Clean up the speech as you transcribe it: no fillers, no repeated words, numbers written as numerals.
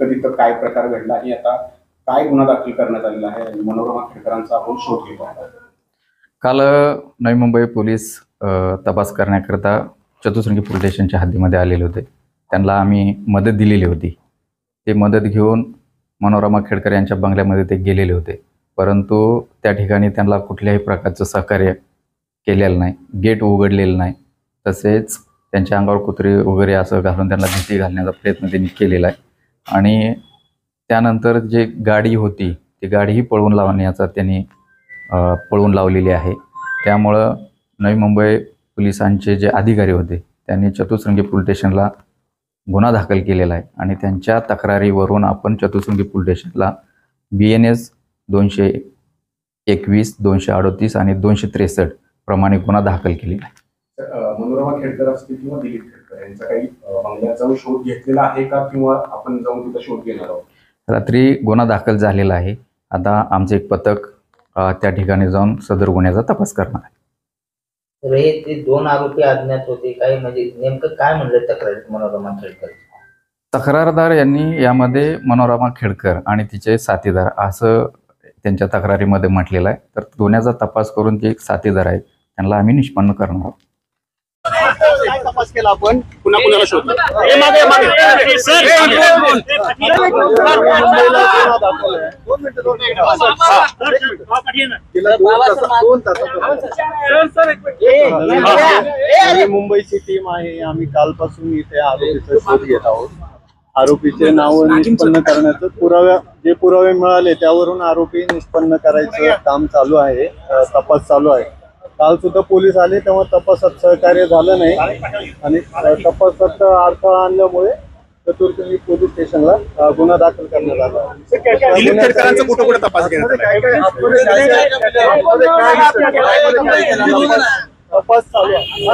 नेमकं तिथं काय प्रकार घडला आणि आता काय गुन्हा दाखल करण्यात आलेला आहे आणि मनोरमा खेडकरांचा आपण शोध घेतो आहोत. काल नवी मुंबई पोलीस तपास करण्याकरता चतुश्रृंगी पोलीस स्टेशनच्या हद्दीमध्ये आलेले होते. त्यांना आम्ही मदत दिलेली होती. ते मदत घेऊन मनोरमा खेडकर यांच्या बंगल्यामध्ये ते गेलेले होते, परंतु त्या ठिकाणी त्यांना कुठल्याही प्रकारचं सहकार्य केलेलं नाही, गेट उघडलेलं नाही. तसेच त्यांच्या अंगावर कुत्रे वगैरे असं घालून त्यांना भीती घालण्याचा प्रयत्न त्यांनी केलेला आहे. आणि त्यानंतर जे गाडी होती ती गाडीही पळवून लावण्याचा त्यांनी पळवून लावलेली आहे. त्यामुळं नवी मुंबई पोलिसांचे जे अधिकारी होते त्यांनी चतुश्रृंगी पोलीस स्टेशनला गुन्हा दाखल केलेला आहे आणि त्यांच्या तक्रारीवरून आपण चतुश्रृंगी पोलीस स्टेशनला BNS 221, 238 आणि 263 प्रमाणे गुन्हा दाखल केलेला आहे. मनोरमा खेडकर असतील किंवा दिलीप खेडकर यांचा काही बंगल्यात जाऊन शोध घेतलेला आहे का किंवा आपण जाऊन तिथं शोध घेणार आहोत? रात्री गुन्हा दाखल झालेला आहे. आता आमचे एक पथक त्या ठिकाणी जाऊन सदर गुन्ह्याचा तपास करणार आहे. तर हे ते 2 आरोपी अज्ञात होते, काही म्हणजे नेमकं काय म्हणलं तक्रारीत मनोरमा खेडकर? तक्रारदार यांनी यामध्ये मनोरमा खेडकर आणि तिचे साथीदार असं त्यांच्या तक्रारीमध्ये म्हटलेलं आहे. तर गुन्ह्याचा तपास करून जे साथीदार आहेत त्यांना आम्ही निष्पन्न करणार आहोत. तपास केला आपण पुन्हा कुणाला शोधलं? मुंबईची टीम आहे. आम्ही कालपासून इथे आरोपीचा शोध घेत आहोत. आरोपीचे नाव निष्पन्न करण्याचं जे पुरावे मिळाले त्यावरून आरोपी निष्पन्न करायचं काम चालू आहे, तपास चालू आहे. काल सुद्धा पोलीस आले तेव्हा तपासात सहकार्य झालं नाही आणि तपासात अडथळा आणल्यामुळे चतुश्रृंगी पोलीस स्टेशनला गुन्हा दाखल करण्यात आला. तपास चालू आहे.